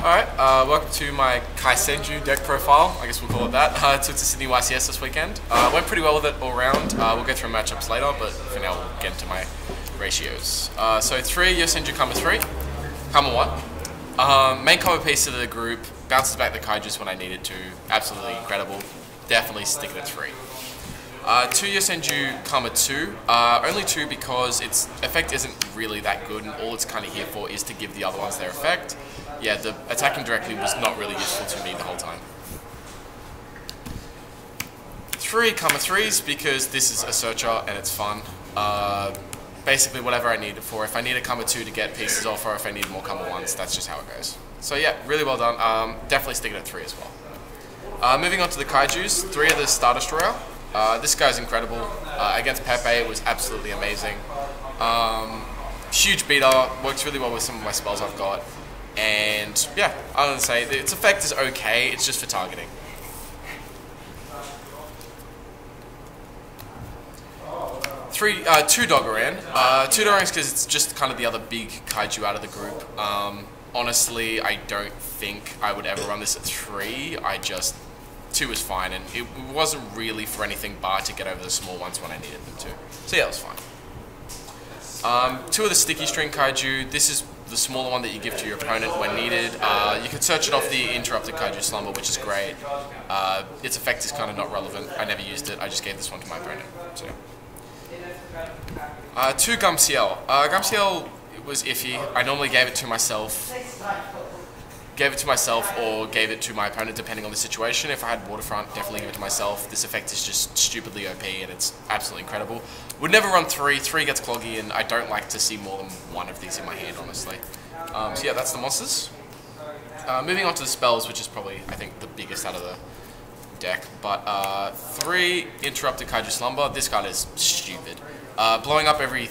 Alright, welcome to my Yosenju deck profile, I guess we'll call it that. Took to Sydney YCS this weekend. Went pretty well with it all round. We'll go through matchups later, but for now we'll get into my ratios. So 3 Yosenju-Kaiju 3, Kama 1. Main combo piece of the group, bounces back the Kaijus when I need it to. Absolutely incredible. Definitely stick it at 3. 2 Yosenju-Kaiju 2, only 2 because its effect isn't really that good and all it's kind of here for is to give the other ones their effect. Yeah, the attacking directly was not really useful to me the whole time. 3 Kama 3s because this is a searcher and it's fun. Basically whatever I need it for. If I need a Kama 2 to get pieces off or if I need more Kama 1s, that's just how it goes. So yeah, really well done. Definitely stick it at 3 as well. Moving on to the Kaijus, 3 of the Star Destroyer. This guy's incredible. Against Pepe, it was absolutely amazing. Huge beater, works really well with some of my spells I've got. And yeah, I would say its effect is okay, it's just for targeting. 2 Dogoran. 2 Dogoran because it's just kind of the other big kaiju out of the group. Honestly, I don't think I would ever run this at 3. 2 was fine, and it wasn't really for anything bar to get over the small ones when I needed them to. So yeah, it was fine. 2 of the Sticky String Kaiju. This is the smaller one that you give to your opponent when needed. You can search it off the Interrupted Kaiju Slumber, which is great. Its effect is kind of not relevant. I never used it. I just gave this one to my opponent. So. 2 Gumciel. Gumciel was iffy. I normally gave it to myself. Or gave it to my opponent depending on the situation. If I had Waterfront, definitely give it to myself. This effect is just stupidly OP and it's absolutely incredible. Would never run 3. 3 gets cloggy and I don't like to see more than 1 of these in my hand, honestly. So yeah, that's the monsters. Moving on to the spells, which is probably, I think, the biggest out of the deck. But 3 Interrupted Kaiju Slumber. This card is stupid. Blowing up every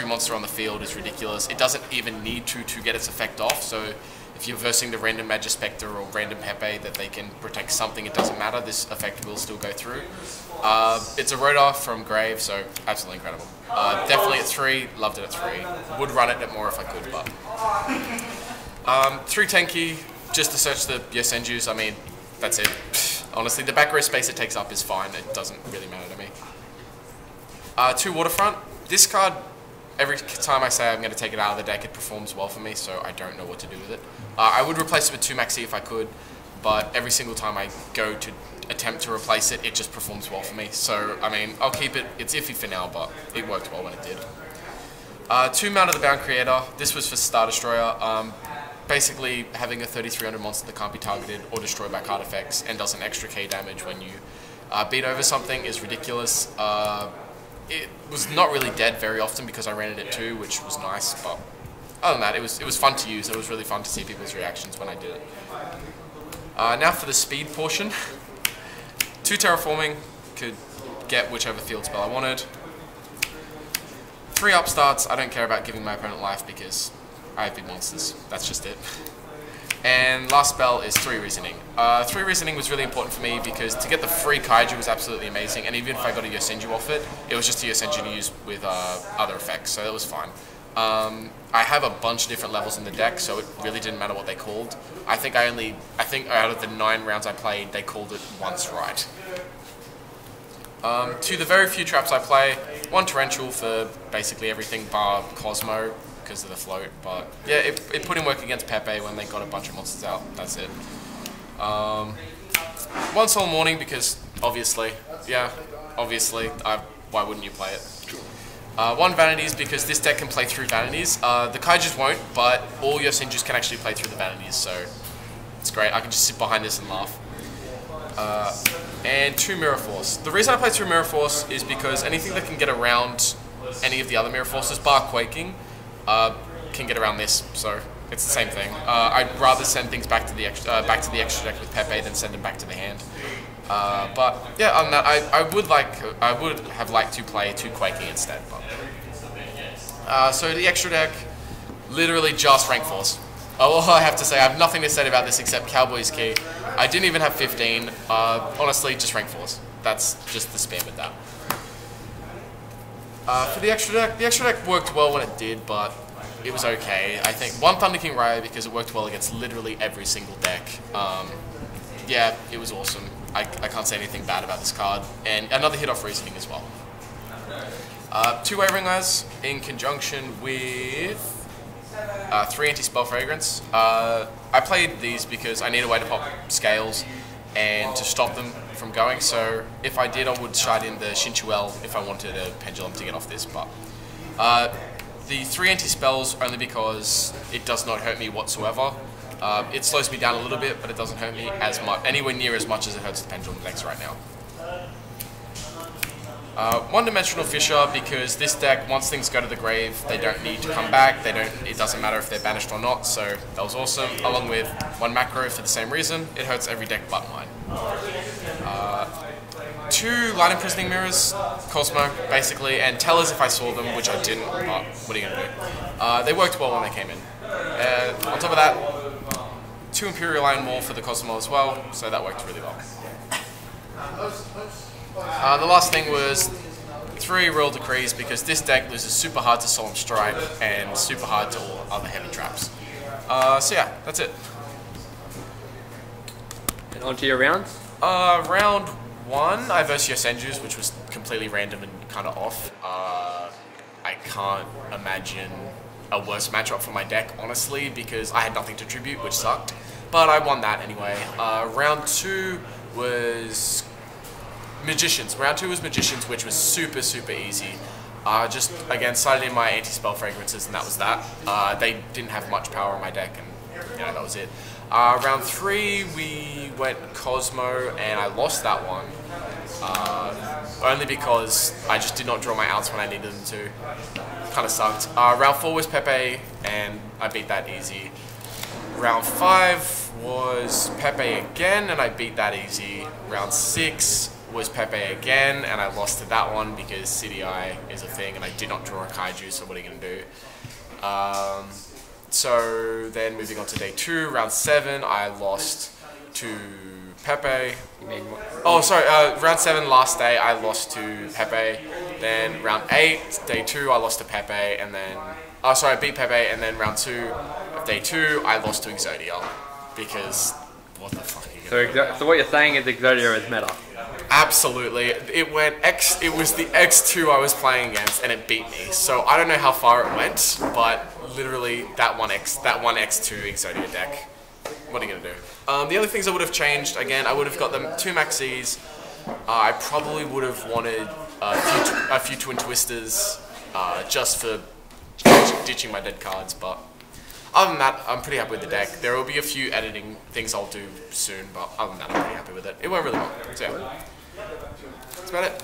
monster on the field is ridiculous. It doesn't even need to get its effect off, so if you're versing the random Magispector or random Pepe that they can protect something, it doesn't matter, this effect will still go through. It's a Rotor from Grave, so absolutely incredible. Definitely at 3, loved it at 3. Would run it at more if I could, but... 3 Tenki, just to search the Yosenjus, I mean, that's it. Honestly, the back row space it takes up is fine, it doesn't really matter to me. 2 Waterfront, this card, every time I say I'm going to take it out of the deck, it performs well for me, so I don't know what to do with it. I would replace it with 2 Maxi if I could, but every single time I go to attempt to replace it, it just performs well for me. So, I mean, I'll keep it. It's iffy for now, but it worked well when it did. 2 Mount of the Bound Creator. This was for Star Destroyer. Basically, having a 3300 monster that can't be targeted or destroyed by card effects and does an extra K damage when you beat over something is ridiculous. It was not really dead very often because I ran it at 2, which was nice, but other than that, it was fun to use. It was really fun to see people's reactions when I did it. Now for the speed portion. 2 Terraforming, could get whichever field spell I wanted. 3 Upstarts, I don't care about giving my opponent life because I have big monsters. That's just it. And last spell is 3 Reasoning. 3 Reasoning was really important for me because to get the free Kaiju was absolutely amazing, and even if I got a Yosenju off it, it was just a Yosenju to use with other effects, so that was fine. I have a bunch of different levels in the deck, so it really didn't matter what they called. I think out of the 9 rounds I played, they called it once right. To the very few traps I play, 1 Torrential for basically everything bar Cosmo, because of the float, but yeah, it put in work against Pepe when they got a bunch of monsters out. That's it. 1 Soul Morning because obviously, why wouldn't you play it? 1 Vanities because this deck can play through Vanities. The Kaijus won't, but all Yosenjus can actually play through the Vanities, so it's great. I can just sit behind this and laugh. And 2 Mirror Force. The reason I play through Mirror Force is because anything that can get around any of the other Mirror Forces, bar Quaking, can get around this, so it's the same thing. I'd rather send things back to the extra deck with Pepe than send them back to the hand. But yeah, other than that, I would have liked to play 2 Quaking instead. But. So the extra deck, literally just rank 4s. All I have to say, I have nothing to say about this except Cowboy's Key. I didn't even have 15. Honestly, just rank 4s. That's just the spam with that. For the extra deck worked well when it did, but it was okay. I think one Thunder King Raya because it worked well against literally every single deck. Yeah, it was awesome. I can't say anything bad about this card. And another hit off reasoning as well. Two Wavering Eyes in conjunction with 3 Anti-Spell Fragrance. I played these because I need a way to pop scales and to stop them from going. So if I did, I would shard in the Shinchuel if I wanted a Pendulum to get off this. But the 3 Anti-Spells only because it does not hurt me whatsoever. It slows me down a little bit, but it doesn't hurt me as much, anywhere near as much as it hurts the Pendulum decks right now. One-Dimensional Fissure because this deck, once things go to the grave, they don't need to come back. It doesn't matter if they're banished or not. So that was awesome. Along with one Macro for the same reason. It hurts every deck but mine. 2 Light Imprisoning Mirrors, Cosmo basically, and Tellers if I saw them, which I didn't. But what are you gonna do? They worked well when they came in. On top of that, 2 Imperial Iron Wall for the Cosmo as well, so that worked really well. The last thing was 3 Royal Decrees because this deck loses super hard to Solemn Strike and super hard to all other heavy traps. So yeah, that's it. And on to your rounds? Round 1, I versed Yosenju's, which was completely random and kind of off. I can't imagine a worse matchup for my deck, honestly, because I had nothing to tribute, which sucked. But I won that anyway. Round 2 was Magicians. Round 2 was Magicians, which was super, super easy. Just, again, sided in my Anti-Spell Fragrances, and that was that. They didn't have much power in my deck, and, you know, that was it. Round 3, we went Cosmo, and I lost that one. Only because I just did not draw my outs when I needed them to. Kind of sucked. Round 4 was Pepe, and I beat that easy. Round 5 was Pepe again, and I beat that easy. Round 6 was Pepe again, and I lost to that one because CDI is a thing, and I did not draw a Kaiju, so what are you going to do? So then moving on to day 2, round 7, I lost to Pepe. Oh, sorry, round 7, last day, I lost to Pepe. Then round 8, day 2, I lost to Pepe, and then... Oh, sorry, I beat Pepe, and then round 2 of day 2, I lost to Exodia. Because, what the fuck are you gonna do? So what you're saying is Exodia is meta? Absolutely. It was the X2 I was playing against, and it beat me. So I don't know how far it went, but literally that one X2 Exodia deck. What are you gonna do? The other things I would have changed, again, I would have got them 2 Maxis. I probably would have wanted a few Twin Twisters, just for ditching my dead cards, but other than that, I'm pretty happy with the deck. There will be a few editing things I'll do soon, but other than that, I'm pretty happy with it. It went really well, so yeah. That's about it.